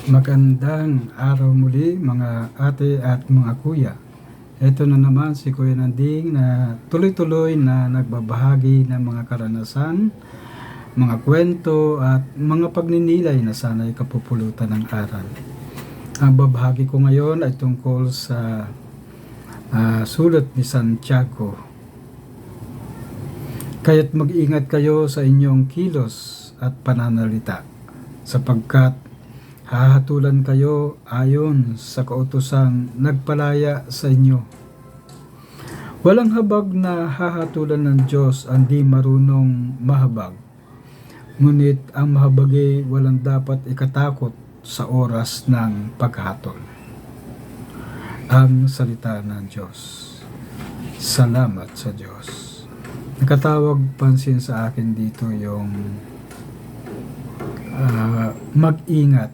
Magandang araw muli mga ate at mga kuya. Ito na naman si Kuya Nanding na tuloy-tuloy na nagbabahagi ng mga karanasan, mga kwento at mga pagninilay na sana'y kapupulutan ng aral. Ang babahagi ko ngayon ay tungkol sa sulat ni Santiago. Kaya't mag-ingat kayo sa inyong kilos at pananalita, sapagkat hahatulan kayo ayon sa kautosang nagpalaya sa inyo. Walang habag na hahatulan ng Diyos ang di marunong mahabag. Ngunit ang mahabagi walang dapat ikatakot sa oras ng paghatol. Ang salita ng Diyos. Salamat sa Diyos. Nakatawag pansin sa akin dito yung mag-ingat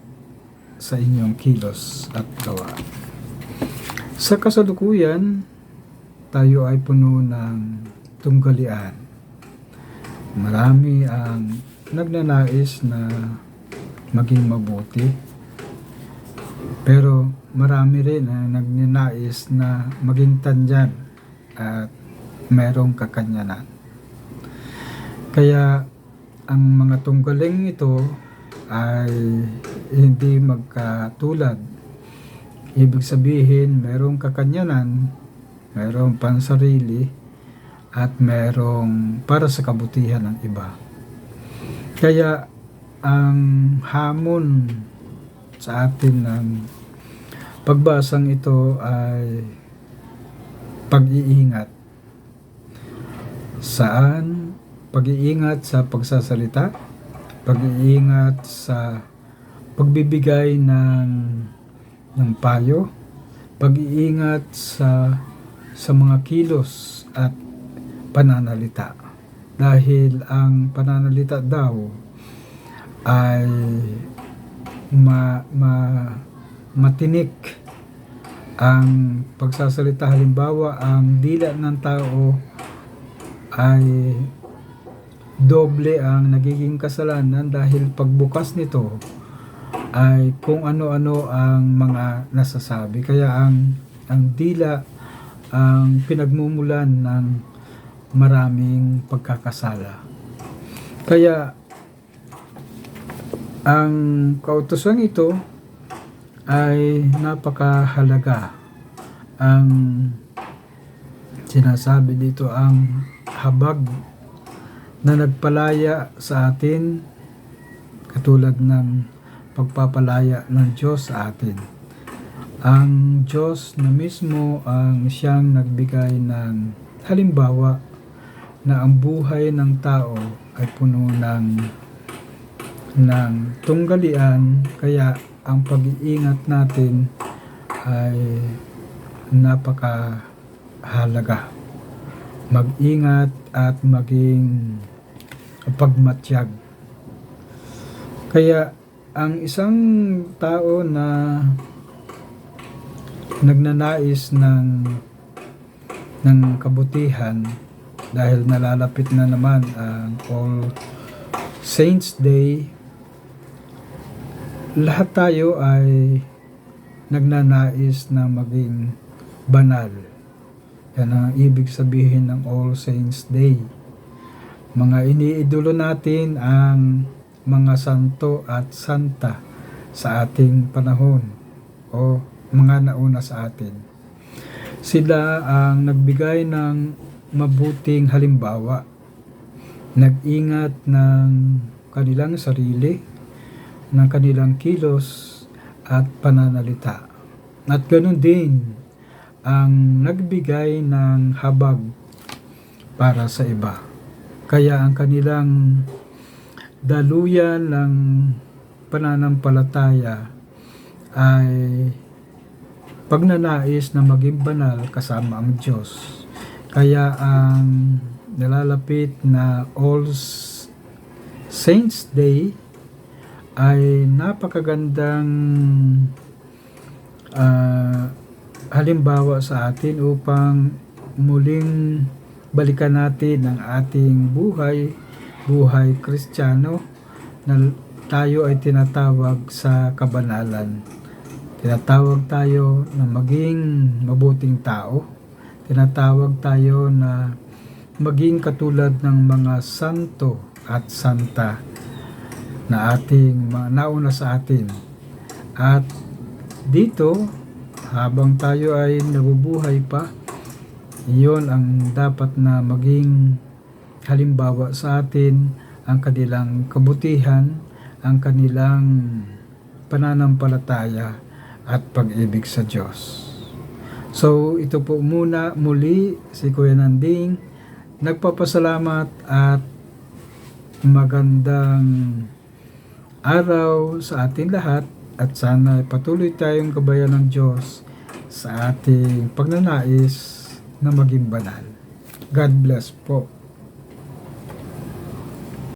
sa inyong kilos at gawa. Sa kasalukuyan, tayo ay puno ng tunggalian. Marami ang nagnanais na maging mabuti, pero marami rin ang nagnanais na maging tandyan at merong kakanyanan. Kaya ang mga tunggaling ito ay hindi magkatulad. Ibig sabihin, merong kakanyanan, merong pansarili, at merong para sa kabutihan ng iba. Kaya ang hamon sa atin ng pagbasang ito ay pag-iingat. Saan? Pag-iingat sa pagsasalita, pag-iingat sa pagbibigay ng payo, pag-iingat sa mga kilos at pananalita. Dahil ang pananalita daw ay matinik. Ang pagsasalita, halimbawa, ang dila ng tao ay doble ang nagiging kasalanan dahil pagbukas nito ay kung ano-ano ang mga nasasabi. Kaya ang dila ang pinagmumulan ng maraming pagkakasala. Kaya ang kautusan ito ay napakahalaga. Ang sinasabi dito, ang habag na nagpalaya sa atin, katulad ng pagpapalaya ng Diyos sa atin. Ang Diyos na mismo ang siyang nagbigay ng halimbawa na ang buhay ng tao ay puno ng tunggalian, kaya ang pag-iingat natin ay napakahalaga. Mag-ingat at maging pagmatyag. Kaya ang isang tao na nagnanais ng kabutihan, dahil nalalapit na naman ang All Saints Day, lahat tayo ay nagnanais na maging banal. Yan ang ibig sabihin ng All Saints Day. Mga iniidolo natin ang mga santo at santa sa ating panahon o mga nauna sa atin. Sila ang nagbigay ng mabuting halimbawa, nag-ingat ng kanilang sarili, ng kanilang kilos at pananalita. At ganoon din ang nagbigay ng habag para sa iba. Kaya ang kanilang daluyan ng pananampalataya ay pagnanais na maging banal kasama ang Diyos. Kaya ang nalalapit na All Saints Day ay napakagandang halimbawa sa atin upang muling balikan natin ang ating buhay Kristiyano na tayo ay tinatawag sa kabanalan. Tinatawag tayo na maging mabuting tao. Tinatawag tayo na maging katulad ng mga santo at santa na ating nauna sa atin. At dito, habang tayo ay nabubuhay pa, iyon ang dapat na maging halimbawa sa atin, ang kanilang kabutihan, ang kanilang pananampalataya at pag-ibig sa Diyos. So, ito po muna muli si Kuya Nanding. Nagpapasalamat at magandang araw sa ating lahat at sana patuloy tayong gabayan ng Diyos sa ating pagnanais na maging banal. God bless po.